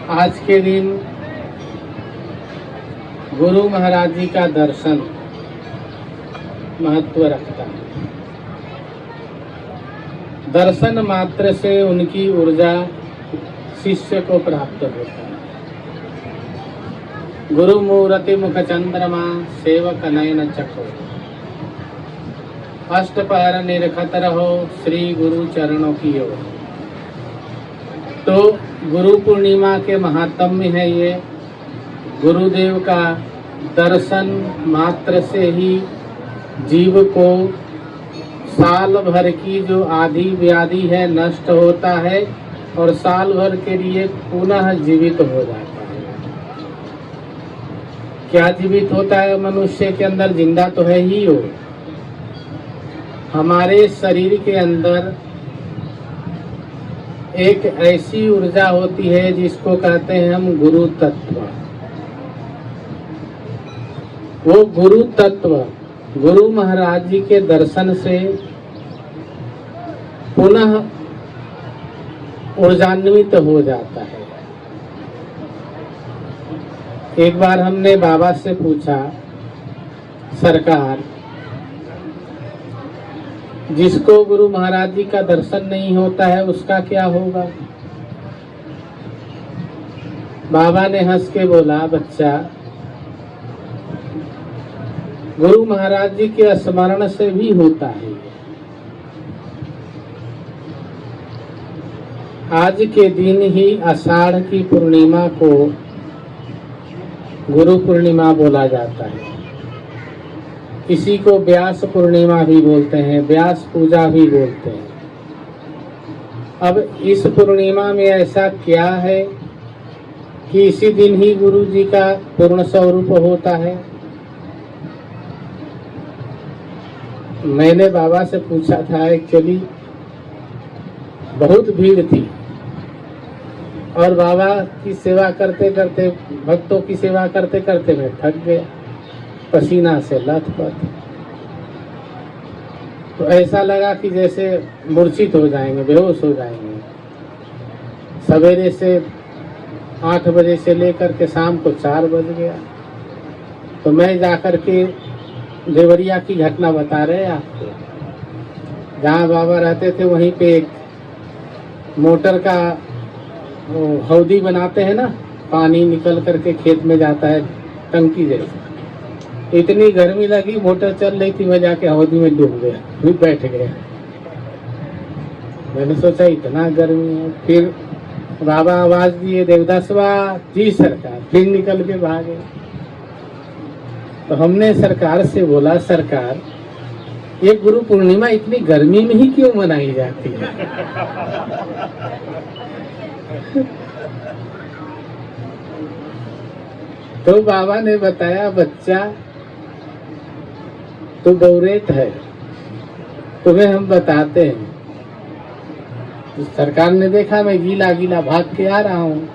आज के दिन गुरु महाराज जी का दर्शन महत्व रखता है। दर्शन मात्र से उनकी ऊर्जा शिष्य को प्राप्त होता है। गुरु मूर्ति मुख चंद्रमा सेवक नयन चको, अष्ट पहर निरखत रहो श्री गुरु चरणों की ओर। तो गुरु पूर्णिमा के महात्म्य है ये। गुरुदेव का दर्शन मात्र से ही जीव को साल भर की जो आदि व्याधि है नष्ट होता है और साल भर के लिए पुनः जीवित हो जाता है। क्या जीवित होता है? मनुष्य के अंदर जिंदा तो है ही हो। हमारे शरीर के अंदर एक ऐसी ऊर्जा होती है जिसको कहते हैं हम गुरु तत्व। वो गुरु तत्व गुरु महाराज जी के दर्शन से पुनः ऊर्जान्वित हो जाता है। एक बार हमने बाबा से पूछा, सरकार, जिसको गुरु महाराज जी का दर्शन नहीं होता है उसका क्या होगा? बाबा ने हंस के बोला, बच्चा, गुरु महाराज जी के स्मरण से भी होता है। आज के दिन ही आषाढ़ की पूर्णिमा को गुरु पूर्णिमा बोला जाता है। इसी को व्यास पूर्णिमा भी बोलते हैं, व्यास पूजा भी बोलते हैं। अब इस पूर्णिमा में ऐसा क्या है कि इसी दिन ही गुरु जी का पूर्ण स्वरूप होता है? मैंने बाबा से पूछा था, एक्चुअली बहुत भीड़ थी और बाबा की सेवा करते करते, भक्तों की सेवा करते करते मैं थक गया, पसीना से लथपथ। तो ऐसा लगा कि जैसे मूर्छित हो जाएंगे, बेहोश हो जाएंगे। सवेरे से 8 बजे से लेकर के शाम को 4 बज गया। तो मैं जाकर के देवरिया की घटना बता रहे हैं आपको। जहाँ बाबा रहते थे वहीं पे एक मोटर का हौदी बनाते हैं ना, पानी निकल करके खेत में जाता है, टंकी जैसा। इतनी गर्मी लगी, मोटर चल रही थी, मैं जाके हौदी में डूब गया, फिर बैठ गया। मैंने सोचा इतना गर्मी है। फिर बाबा आवाज दिए, देवदासवा जी सरकार, फिर निकल के भागे। तो हमने सरकार से बोला, सरकार, ये गुरु पूर्णिमा इतनी गर्मी में ही क्यों मनाई जाती है? तो बाबा ने बताया, बच्चा, तू गौरेट है, तुम्हें हम बताते हैं। तो सरकार ने देखा मैं गीला गीला भाग के आ रहा हूँ,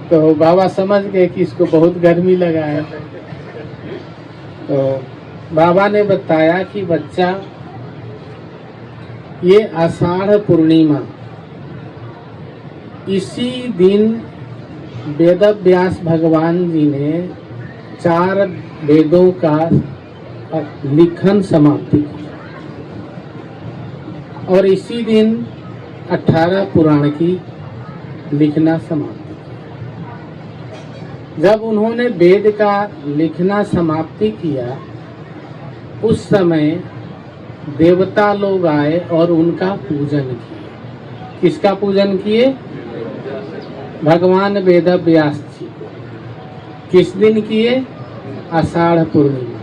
तो बाबा समझ गए कि इसको बहुत गर्मी लगा है। तो बाबा ने बताया कि बच्चा, ये आषाढ़ पूर्णिमा, इसी दिन वेद व्यास भगवान जी ने 4 वेदों का लिखन समाप्ति किया और इसी दिन 18 पुराण की लिखना समाप्ति किया। जब उन्होंने वेद का लिखना समाप्ति किया, उस समय देवता लोग आए और उनका पूजन किए। किसका पूजन किए? भगवान वेद व्यास जी को। किस दिन किए? आषाढ़ पूर्णिमा।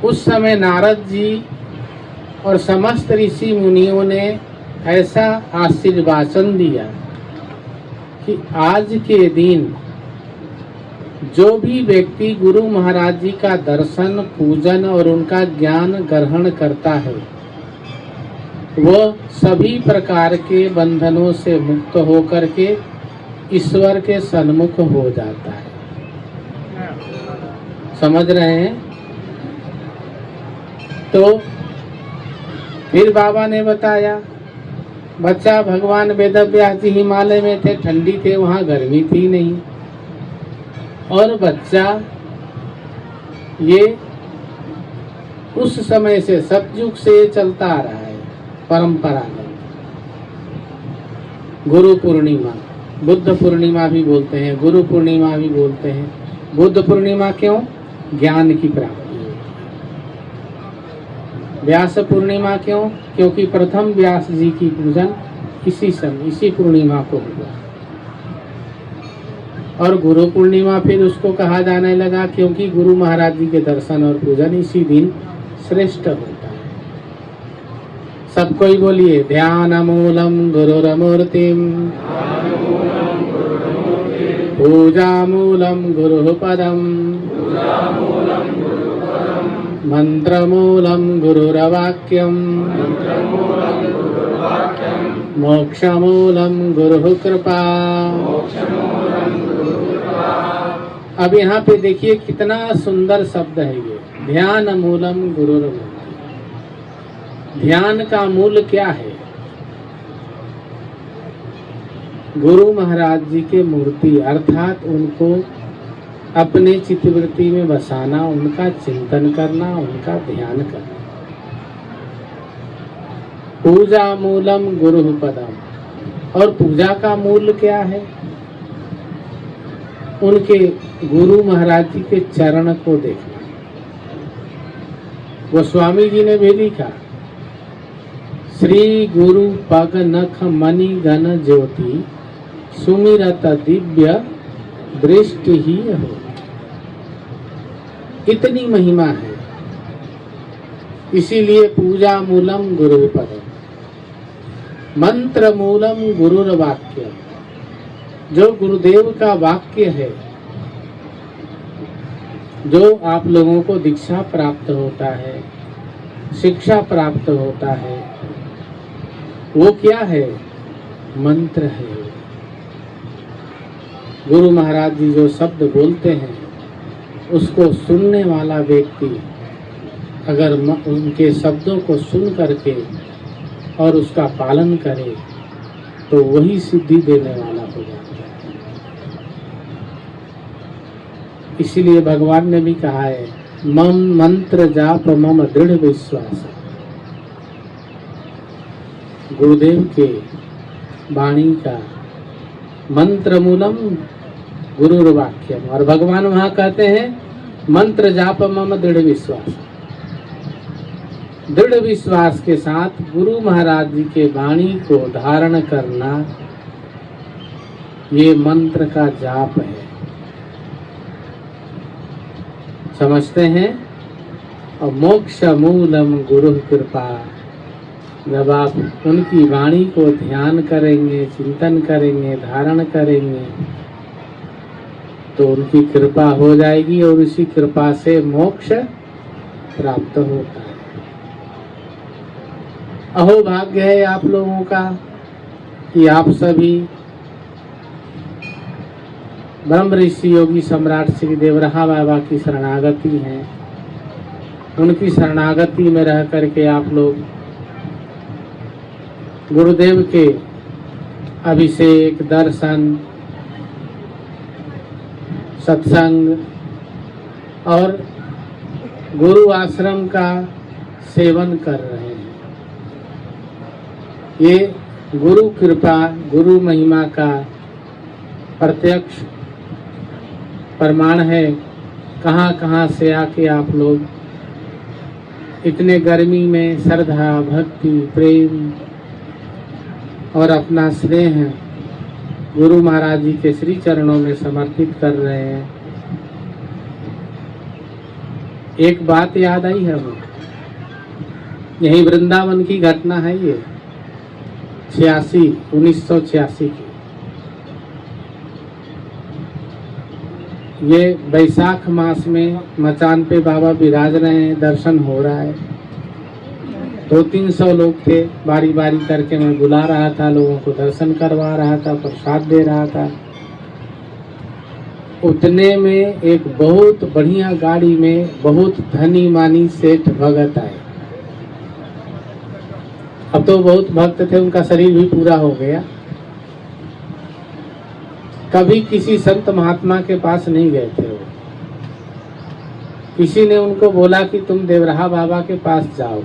उस समय नारद जी और समस्त ऋषि मुनियों ने ऐसा आशीर्वाचन दिया कि आज के दिन जो भी व्यक्ति गुरु महाराज जी का दर्शन, पूजन और उनका ज्ञान ग्रहण करता है, वह सभी प्रकार के बंधनों से मुक्त होकर के ईश्वर के सन्मुख हो जाता है। समझ रहे हैं? तो फिर बाबा ने बताया बच्चा भगवान वेदव्यास जी हिमालय में थे, ठंडी थे, वहां गर्मी थी नहीं, और बच्चा ये उस समय से सतयुग से चलता आ रहा है परंपरागत। गुरु पूर्णिमा, बुद्ध पूर्णिमा भी बोलते हैं, गुरु पूर्णिमा भी बोलते हैं। बुद्ध पूर्णिमा क्यों? ज्ञान की प्राप्ति होती है। व्यास पूर्णिमा क्यों? क्योंकि प्रथम व्यास जी की पूजन इसी समय, इसी पूर्णिमा को हुआ। और गुरु पूर्णिमा फिर उसको कहा जाने लगा क्योंकि गुरु महाराज जी के दर्शन और पूजन इसी दिन श्रेष्ठ होता है। सब कोई बोलिए, ध्यान मूलम गुरुरमूर्तिम, पूजा मूलम गुरु पदम, मंत्र मूलम गुरुरवाक्यम, मोक्ष मूलम गुरु कृपा। अब यहाँ पे देखिए कितना सुंदर शब्द है ये, ध्यान मूलम गुरुरमूर्ति। ध्यान का मूल क्या है? गुरु महाराज जी के मूर्ति, अर्थात उनको अपने चित्तवृत्ति में बसाना, उनका चिंतन करना, उनका ध्यान करना। पूजा मूलम गुरु पदम। और पूजा का मूल क्या है? उनके गुरु महाराज जी के चरण को देखना। गोस्वामी जी ने भी लिखा, श्री गुरु पग नख मणि गण ज्योति, सुमिरत दिव्य दृष्टि ही हो। इतनी महिमा है, इसीलिए पूजा मूलम गुरु पदम, मंत्र मूलम गुरुर वाक्य। जो गुरुदेव का वाक्य है, जो आप लोगों को दीक्षा प्राप्त होता है, शिक्षा प्राप्त होता है, वो क्या है? मंत्र है। गुरु महाराज जी जो शब्द बोलते हैं, उसको सुनने वाला व्यक्ति अगर उनके शब्दों को सुन करके और उसका पालन करे तो वही सिद्धि देने वाला हो जाता है। इसीलिए भगवान ने भी कहा है, मम मंत्र जाप मम दृढ़ विश्वास। गुरुदेव के वाणी का मंत्र मूलम गुरुर वाक्यम। और भगवान वहां कहते हैं, मंत्र जाप मम दृढ़ विश्वास। दृढ़ विश्वास के साथ गुरु महाराज जी के वाणी को धारण करना, ये मंत्र का जाप है। समझते हैं? और मोक्ष मूलम गुरु कृपा। जब आप उनकी वाणी को ध्यान करेंगे, चिंतन करेंगे, धारण करेंगे, तो उनकी कृपा हो जाएगी और उसी कृपा से मोक्ष प्राप्त होता है। अहो भाग्य है आप लोगों का कि आप सभी ब्रह्म ऋषि योगी सम्राट श्री देवरहा बाबा की शरणागति हैं। उनकी शरणागति में रह करके आप लोग गुरुदेव के अभिषेक, दर्शन, सत्संग और गुरु आश्रम का सेवन कर रहे हैं। ये गुरु कृपा, गुरु महिमा का प्रत्यक्ष प्रमाण है। कहाँ कहाँ से आके आप लोग इतने गर्मी में श्रद्धा, भक्ति, प्रेम और अपना स्नेह गुरु महाराज जी के श्री चरणों में समर्पित कर रहे हैं। एक बात याद आई है, यही वृंदावन की घटना है ये 1986 की। ये बैसाख मास में मचान पे बाबा विराज रहे हैं, दर्शन हो रहा है। 200-300 लोग थे, बारी बारी करके मैं बुला रहा था, लोगों को दर्शन करवा रहा था, प्रसाद दे रहा था। उतने में एक बहुत बढ़िया गाड़ी में बहुत धनी मानी सेठ भगत आए। अब तो बहुत भक्त थे, उनका शरीर भी पूरा हो गया। कभी किसी संत महात्मा के पास नहीं गए थे वो। किसी ने उनको बोला कि तुम देवराहा बाबा के पास जाओ,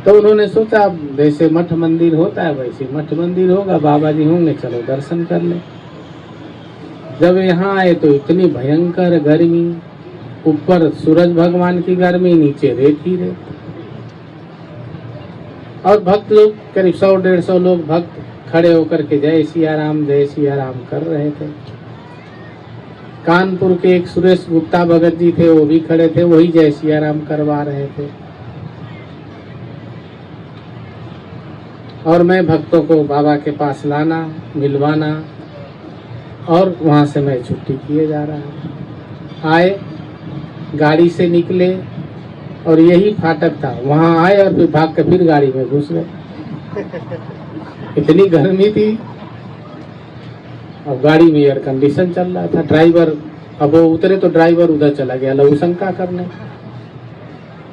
तो उन्होंने सोचा जैसे मठ मंदिर होता है वैसे मठ मंदिर होगा, बाबा जी होंगे, चलो दर्शन कर ले। जब यहाँ आए तो इतनी भयंकर गर्मी, ऊपर सूरज भगवान की गर्मी, नीचे रेत ही रेत, और भक्त लोग करीब 100-150 लोग भक्त खड़े होकर के जय सिया राम कर रहे थे। कानपुर के एक सुरेश गुप्ता भगत जी थे, वो भी खड़े थे, वही जय सिया राम करवा रहे थे। और मैं भक्तों को बाबा के पास लाना, मिलवाना, और वहां से मैं छुट्टी किए जा रहा हूँ। आए, गाड़ी से निकले, और यही फाटक था, वहां आए और फिर भाग के फिर गाड़ी में घुस गए। इतनी गर्मी थी, अब गाड़ी में एयर कंडीशन चल रहा था। ड्राइवर, अब वो उतरे तो ड्राइवर उधर चला गया लघु शंका करने,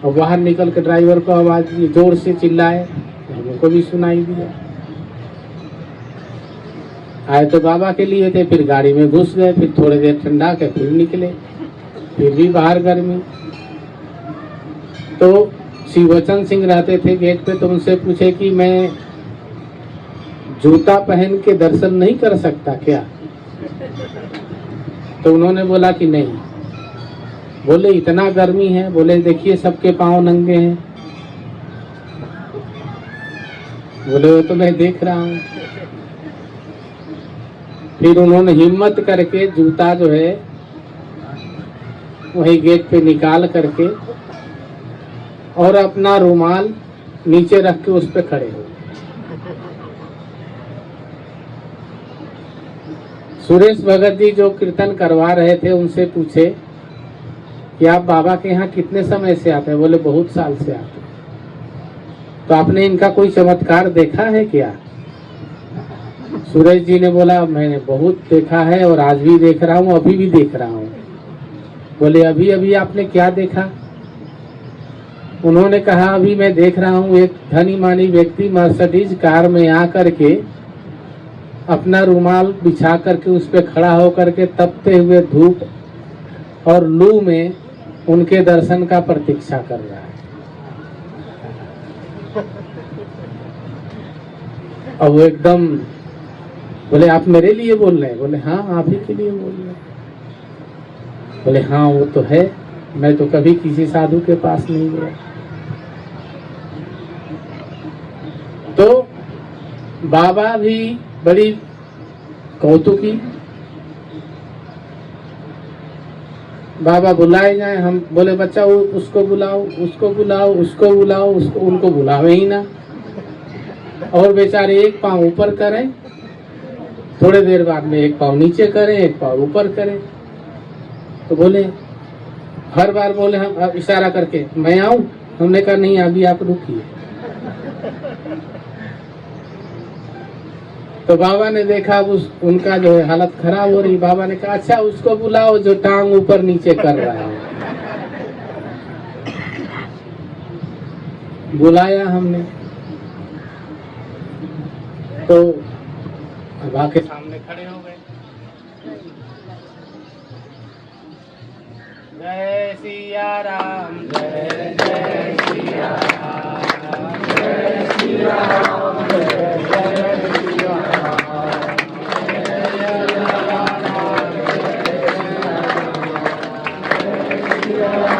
और बाहर निकल के ड्राइवर को आवाज जोर से चिल्लाए, हमको भी सुनाई दिया। आए तो बाबा के लिए थे, फिर गाड़ी में घुस गए, फिर थोड़ी देर ठंडा के फिर निकले, फिर भी बाहर गर्मी। तो शिववचन सिंह रहते थे गेट पे, तो उनसे पूछे कि मैं जूता पहन के दर्शन नहीं कर सकता क्या? तो उन्होंने बोला कि नहीं। बोले इतना गर्मी है? बोले देखिए सबके पांव नंगे हैं। बोले वो तो मैं देख रहा हूं। फिर उन्होंने हिम्मत करके जूता जो है वही गेट पे निकाल करके और अपना रुमाल नीचे रख के उस पे खड़े हो। सुरेश भगत जी जो कीर्तन करवा रहे थे उनसे पूछे कि आप बाबा के यहाँ कितने समय से आते हैं? बोले बहुत साल से आते हैं। तो आपने इनका कोई चमत्कार देखा है क्या? सुरेश जी ने बोला मैंने बहुत देखा है और आज भी देख रहा हूँ, अभी भी देख रहा हूँ। बोले अभी अभी आपने क्या देखा? उन्होंने कहा अभी मैं देख रहा हूँ एक धनी मानी व्यक्ति मर्सिडीज कार में आकर के अपना रुमाल बिछा करके उस पे खड़ा होकर के तपते हुए धूप और लू में उनके दर्शन का प्रतीक्षा कर रहा है। और वो एकदम बोले आप मेरे लिए बोल रहे हैं? बोले हाँ आप ही के लिए बोल रहे हैं। बोले हाँ वो तो है, मैं तो कभी किसी साधु के पास नहीं गया। तो बाबा भी बड़ी कौतुकी, बाबा बुलाए जाए, हम बोले बच्चा उसको बुलाओ, उसको बुलाओ, उसको बुलाओ, उसको, उनको बुलावे ही ना। और बेचारे एक पांव ऊपर करें, थोड़े देर बाद में एक पांव नीचे करें, एक पांव ऊपर करें। तो बोले हर बार बोले हम इशारा करके मैं आऊं? हमने कहा नहीं अभी आप रुकिए। तो बाबा ने देखा उनका जो है हालत खराब हो रही। बाबा ने कहा अच्छा उसको बुलाओ जो टांग ऊपर नीचे कर रहा है। बुलाया हमने, तो बाबा के सामने खड़े हो गए। जय सिया राम, जय जय सिया राम, जय सिया राम, जय जय सिया राम, जय सिया राम, जय सिया राम।